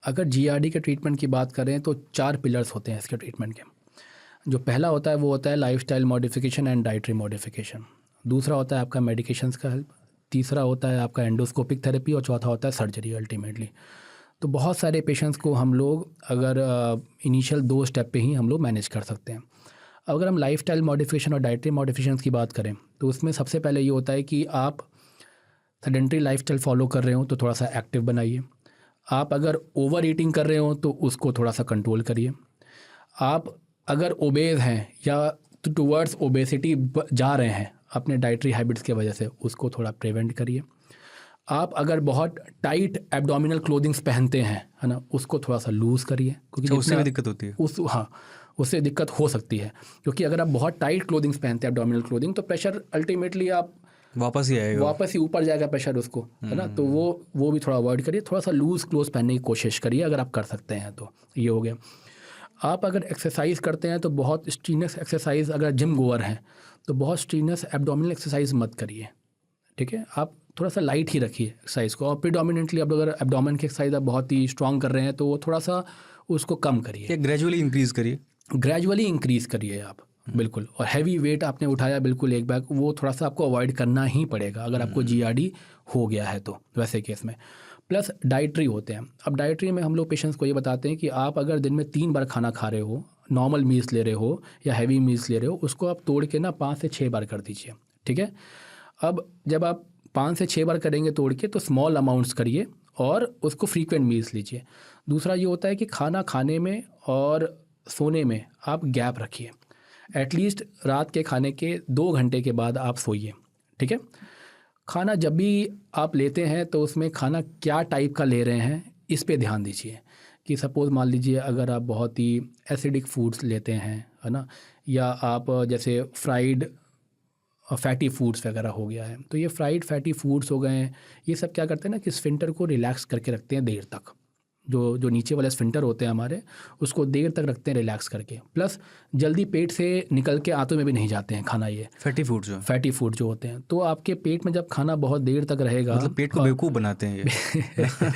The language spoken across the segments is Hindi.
अगर जीआरडी के ट्रीटमेंट की बात करें तो 4 पिलर्स होते हैं इसके ट्रीटमेंट के। जो पहला होता है वो होता है lifestyle modification and dietary modification. दूसरा होता है आपका मेडिकेशंस का हेल्प। तीसरा होता है आपका एंडोस्कोपिक थेरेपी और चौथा होता है सर्जरी अल्टीमेटली। तो बहुत सारे पेशेंट्स को हम लोग अगर इनिशियल 2 स्टेप पे ही हम लोग मैनेज कर सकते हैं। अगर हम लाइफस्टाइल मॉडिफिकेशन और डाइटरी मॉडिफिकेशन की बात करें तो उसमें सबसे पहले ये होता है कि आप सेडेंटरी लाइफस्टाइल फॉलो कर रहे हो तो थोड़ा सा एक्टिव बनाइए। आप अगर ओवर ईटिंग कर रहे हो तो उसको थोड़ा सा कंट्रोल करिए। आप अगर ओबेज हैं या टुवर्ड्स ओबेसिटी जा रहे हैं अपने डाइटरी हैबिट्स की वजह से, उसको थोड़ा प्रिवेंट करिए। आप अगर बहुत टाइट एब्डोमिनल क्लोथिंग्स पहनते हैं, है ना, उसको थोड़ा सा लूज़ करिए, क्योंकि उससे भी दिक्कत होती है। उससे दिक्कत हो सकती है, क्योंकि अगर आप बहुत टाइट क्लोथिंग्स पहनते हैं एब्डोमिनल क्लोथिंग, तो प्रेशर अल्टीमेटली आप वापस ही आएगा, वापस ही ऊपर जाएगा प्रेशर उसको, है ना। तो वो भी थोड़ा अवॉइड करिए। थोड़ा सा लूज़ क्लोथ पहनने की कोशिश करिए अगर आप कर सकते हैं तो। ये हो गया। आप अगर एक्सरसाइज करते हैं तो बहुत स्ट्रीनस एक्सरसाइज, अगर जिम गोअर हैं तो बहुत स्ट्रीनस एब्डोमिनल एक्सरसाइज मत करिए, ठीक है। आप थोड़ा सा लाइट ही रखिए एक्सरसाइज को। और प्रीडोमिनेंटली आप अगर एब्डोमेन की एक्सरसाइज आप बहुत ही स्ट्रॉन्ग कर रहे हैं तो वो थोड़ा सा उसको कम करिए, ग्रेजुअली इंक्रीज़ करिए। ग्रेजुअली इंक्रीज़ करिए आप, बिल्कुल। और हैवी वेट आपने उठाया बिल्कुल एक बैग, वो थोड़ा सा आपको अवॉइड करना ही पड़ेगा अगर आपको जीआरडी हो गया है तो, वैसे केस में। प्लस डाइटरी होते हैं। अब डाइटरी में हम लोग पेशेंट्स को ये बताते हैं कि आप अगर दिन में 3 बार खाना खा रहे हो, नॉर्मल मील्स ले रहे हो या हैवी मील्स ले रहे हो, उसको आप तोड़ के ना 5 से 6 बार कर दीजिए, ठीक है। अब जब आप 5 से 6 बार करेंगे तोड़ के, तो स्मॉल अमाउंट्स करिए और उसको फ्रीक्वेंट मील्स लीजिए। दूसरा ये होता है कि खाना खाने में और सोने में आप गैप रखिए। एटलीस्ट रात के खाने के 2 घंटे के बाद आप सोइए, ठीक है। खाना जब भी आप लेते हैं तो उसमें खाना क्या टाइप का ले रहे हैं इस पे ध्यान दीजिए। कि सपोज़ मान लीजिए अगर आप बहुत ही एसिडिक फूड्स लेते हैं, है ना, या आप जैसे फ्राइड फैटी फूड्स वगैरह हो गया है, तो ये फ्राइड फैटी फूड्स हो गए हैं, ये सब क्या करते हैं ना कि स्फिंक्टर को रिलैक्स करके रखते हैं देर तक। जो नीचे वाले स्फिंक्टर होते हैं हमारे, उसको देर तक रखते हैं रिलैक्स करके। प्लस जल्दी पेट से निकल के आंतों में भी नहीं जाते हैं खाना, ये फैटी फूड जो होते हैं। तो आपके पेट में जब खाना बहुत देर तक रहेगा, मतलब पेट को बेवकूफ़ बनाते हैं ये।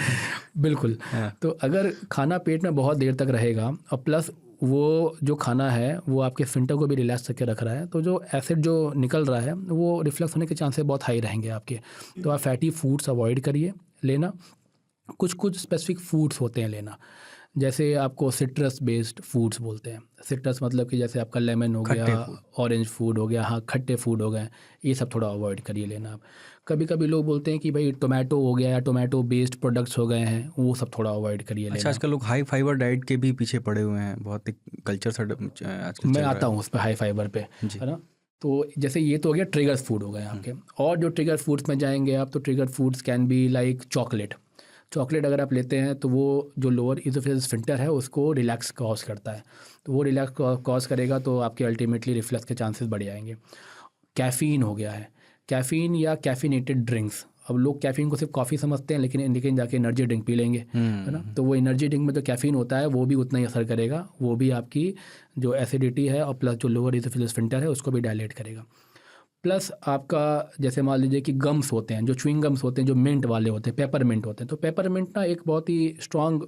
बिल्कुल। तो अगर खाना पेट में बहुत देर तक रहेगा और प्लस वो जो खाना है वो आपके स्फिंक्टर को भी रिलैक्स करके रख रहा है, तो जो एसिड जो निकल रहा है वो रिफ्लक्स होने के चांसेस बहुत हाई रहेंगे आपके। तो आप फैटी फूड्स अवॉइड करिए लेना। कुछ स्पेसिफिक फूड्स होते हैं लेना, जैसे आपको सिट्रस बेस्ड फूड्स बोलते हैं। सिट्रस मतलब कि जैसे आपका लेमन हो गया, ऑरेंज फूड हो गया, हाँ खट्टे फूड हो गए, ये सब थोड़ा अवॉइड करिए लेना आप। कभी कभी लोग बोलते हैं कि भाई टोमेटो हो गया या टोमेटो बेस्ड प्रोडक्ट्स हो गए हैं, वो सब थोड़ा अवॉइड करिए लेना। आजकल लोग हाई फाइबर डाइट के भी पीछे पड़े हुए हैं, बहुत एक कल्चर सा आजकल मैं आता हूँ उस पर, हाई फाइबर पे, है ना। तो जैसे ये तो हो गया ट्रिगर फूड हो गए आपके। और जो ट्रिगर फूड्स में जाएंगे आप, तो trigger foods can be like chocolate अगर आप लेते हैं तो वो जो लोअर इज़ोफेजियल स्फिंक्टर है उसको रिलैक्स कॉज करता है, तो वो रिलैक्स कॉज करेगा तो आपके अल्टीमेटली रिफ्लक्स के चांसेस बढ़ जाएंगे। कैफ़ीन हो गया है, कैफ़ीन या कैफिनेटेड ड्रिंक्स। अब लोग कैफ़ीन को सिर्फ कॉफ़ी समझते हैं, लेकिन जाके एनर्जी ड्रिंक पी लेंगे, है ना। तो वो एनर्जी ड्रिंक में जो कैफ़ीन होता है वो भी उतना ही असर करेगा, वो भी आपकी जो एसिडिटी है और प्लस जो लोअर इज़ोफेजियल स्फिंक्टर है उसको भी डायलेट करेगा। प्लस आपका जैसे मान लीजिए कि गम्स होते हैं, जो च्युइंग गम्स होते हैं, जो मिंट वाले होते हैं, पेपरमिंट होते हैं। तो पेपरमिंट ना एक बहुत ही स्ट्रॉन्ग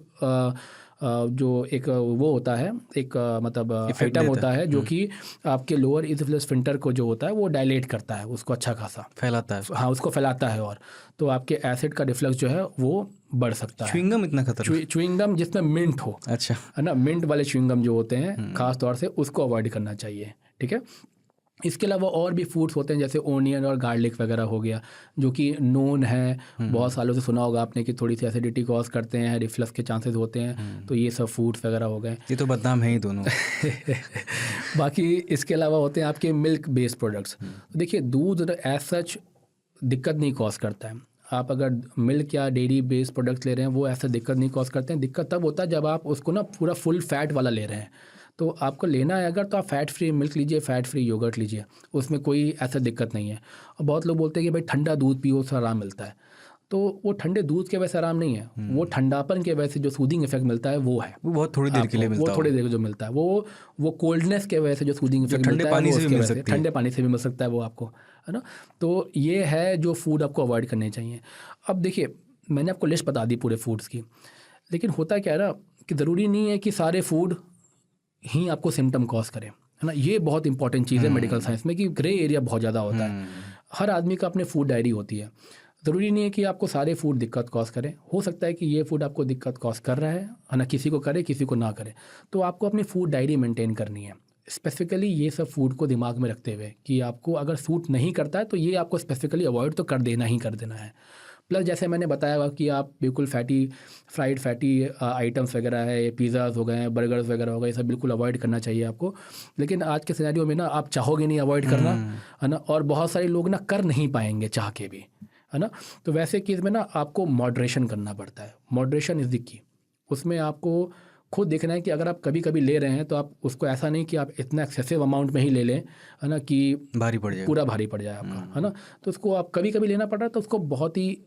जो एक वो होता है, एक मतलब आइटम होता है जो कि आपके लोअर इज़ोफेजियल स्फिंक्टर को जो होता है वो डायलेट करता है, उसको अच्छा खासा फैलाता है, हाँ उसको फैलाता है। और तो आपके एसिड का रिफ्लक्स जो है वो बढ़ सकता है। च्युइंग गम इतना खतरनाक? च्युइंग गम जिसमें मिंट हो, अच्छा, है ना, मिंट वाले च्युइंग गम जो होते हैं खास तौर से उसको अवॉइड करना चाहिए, ठीक है। इसके अलावा और भी फूड्स होते हैं जैसे ओनियन और गार्लिक वगैरह हो गया, जो कि नोन है, बहुत सालों से सुना होगा आपने कि थोड़ी सी एसिडिटी कॉज करते हैं, रिफ्लक्स के चांसेस होते हैं। तो ये सब फूड्स वगैरह हो गए, ये तो बदनाम है ही दोनों। बाकी इसके अलावा होते हैं आपके मिल्क बेस्ड प्रोडक्ट्स। देखिए दूध एज सच दिक्कत नहीं कॉज करता है। आप अगर मिल्क या डेयरी बेस्ड प्रोडक्ट्स ले रहे हैं वो ऐसा दिक्कत नहीं कॉज करते हैं। दिक्कत तब होता है जब आप उसको ना पूरा फुल फैट वाला ले रहे हैं। तो आपको लेना है अगर तो आप फ़ैट फ्री मिल्क लीजिए, फ़ैट फ्री योगर्ट लीजिए, उसमें कोई ऐसा दिक्कत नहीं है। और बहुत लोग बोलते हैं कि भाई ठंडा दूध पियो उससे आराम मिलता है, तो वो ठंडे दूध के वजह से आराम नहीं है, वो ठंडापन के वजह से जो सूदिंग इफेक्ट मिलता है वो है, वो बहुत थोड़ी देर के लिए मिलता है, वो थोड़ी देर जो मिलता है वो कोल्डनेस के वजह से जो सूदिंग इफेक्ट मिलता है, ठंडे पानी से भी मिल सकता है वो आपको, है ना। तो ये है जो फूड आपको अवॉइड करने चाहिए। अब देखिए मैंने आपको लिस्ट बता दी पूरे फूड्स की, लेकिन होता क्या है ना कि ज़रूरी नहीं है कि सारे फूड ही आपको सिम्टम कॉज करें, है ना। ये बहुत इंपॉर्टेंट चीज़ है मेडिकल साइंस में कि ग्रे एरिया बहुत ज़्यादा होता है। हर आदमी का अपने फूड डायरी होती है। ज़रूरी नहीं है कि आपको सारे फूड दिक्कत कॉज करें। हो सकता है कि ये फूड आपको दिक्कत कॉज कर रहा है ना, किसी को करे किसी को ना करे। तो आपको अपनी फूड डायरी मेंटेन करनी है, स्पेसिफिकली ये सब फूड को दिमाग में रखते हुए कि आपको अगर सूट नहीं करता है तो ये आपको स्पेसिफिकली अवॉइड तो कर देना ही कर देना है। प्लस जैसे मैंने बताया कि आप बिल्कुल फ्राइड फैटी आइटम्स वगैरह है, पिज़्ज़ाज़ हो गए, बर्गर्स वगैरह हो गए, ये सब बिल्कुल अवॉइड करना चाहिए आपको। लेकिन आज के सिनेरियो में ना आप चाहोगे नहीं अवॉइड करना, है ना, और बहुत सारे लोग ना कर नहीं पाएंगे चाह के भी, है ना। तो वैसे केस में ना आपको मॉडरेशन करना पड़ता है। Moderation is the key. उसमें आपको खुद देखना है कि अगर आप कभी कभी ले रहे हैं तो आप उसको ऐसा नहीं कि आप इतना एक्सेसिव अमाउंट में ही ले लें, है ना, कि भारी पड़ जाए, पूरा भारी पड़ जाए आपका, है ना। तो उसको आप कभी कभी लेना पड़ रहा है तो उसको बहुत ही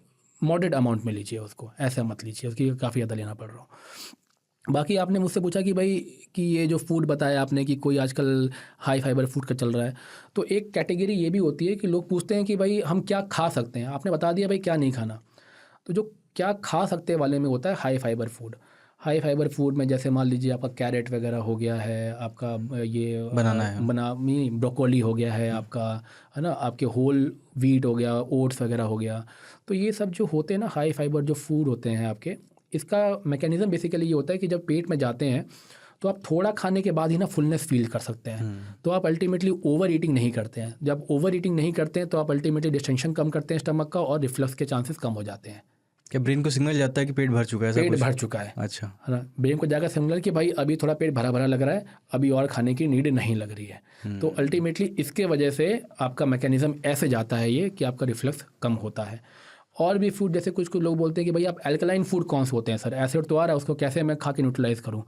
मॉडरेट अमाउंट में लीजिए, उसको ऐसा मत लीजिए उसकी काफ़ी ज़्यादा लेना पड़ रहा हो। बाकी आपने मुझसे पूछा कि भाई कि ये जो फूड बताया आपने कि कोई आजकल हाई फाइबर फूड का चल रहा है, तो एक कैटेगरी ये भी होती है कि लोग पूछते हैं कि भाई हम क्या खा सकते हैं। आपने बता दिया भाई क्या नहीं खाना, तो जो क्या खा सकते वाले में होता है high fibre food. High fibre food में जैसे मान लीजिए आपका कैरेट वगैरह हो गया है, आपका ये ब्रोकोली हो गया है आपका, है ना, आपके होल व्हीट हो गया, ओट्स वगैरह हो गया। तो ये सब जो होते हैं ना हाई फाइबर जो फूड होते हैं आपके, इसका मैकेनिज़्म बेसिकली ये होता है कि जब पेट में जाते हैं तो आप थोड़ा खाने के बाद ही ना फुलनेस फील कर सकते हैं। तो आप अल्टीमेटली ओवर ईटिंग नहीं करते हैं। जब ओवर ईटिंग नहीं करते हैं तो आप अल्टीमेटली डिस्टेंशन कम करते हैं स्टमक का, और रिफ्लक्स के चांसेस कम हो जाते हैं। क्या ब्रेन को सिग्नल जाता है कि पेट भर चुका है? पेट भर चुका है, अच्छा, है ना। ब्रेन को जाकर सिग्नल कि भाई अभी थोड़ा पेट भरा भरा लग रहा है, अभी और खाने की नीड नहीं लग रही है। तो अल्टीमेटली इसके वजह से आपका मैकेनिज्म ऐसे जाता है ये कि आपका रिफ्लक्स कम होता है। और भी फूड जैसे कुछ लोग बोलते हैं कि भाई आप एल्कलाइन फूड कौन से होते हैं सर, एसिड तो आ रहा है उसको कैसे मैं खा के न्यूट्रलाइज करूँ।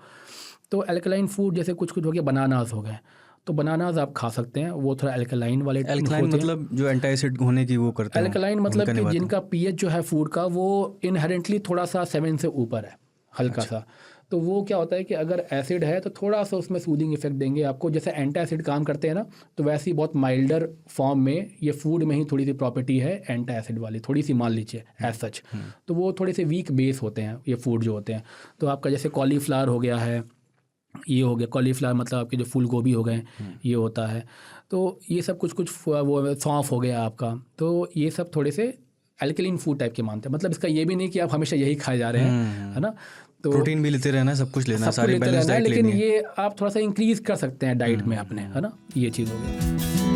तो एल्कलाइन फूड जैसे कुछ हो गया, बनानास हो गए, तो बनानास आप खा सकते हैं, वो थोड़ा एल्कलाइन वाले एल्कलाइन मतलब जो एंटी एसिड होने की वो करते हैं। एल्कलाइन मतलब कि जिनका पीएच जो है फूड का वो इनहेरेंटली थोड़ा सा 7 से ऊपर है, हल्का सा। तो वो क्या होता है कि अगर एसिड है तो थोड़ा सा उसमें सूदिंग इफेक्ट देंगे आपको। जैसे एंटी एसिड काम करते हैं ना, तो वैसे ही बहुत माइल्डर फॉर्म में ये फूड में ही थोड़ी सी प्रॉपर्टी है एंटी एसिड वाली, थोड़ी सी मान लीजिए एज सच। तो वो थोड़े से वीक बेस होते हैं ये फूड जो होते हैं। तो आपका जैसे कॉलीफ्लावर हो गया है, ये हो गया कॉलीफ्लावर मतलब आपके जो फूल गोभी हो गए, ये होता है। तो ये सब कुछ वो सौंफ हो गया आपका, तो ये सब थोड़े से एल्कलीन फूड टाइप के मानते हैं। मतलब इसका ये भी नहीं कि आप हमेशा यही खाए जा रहे हैं, है ना। तो प्रोटीन भी लेते रहना, सब कुछ लेना, सारी बैलेंस डाइट लेकिन लेनी है। ये आप थोड़ा सा इंक्रीज कर सकते हैं डाइट में अपने, है ना। ये चीज़ हो गई।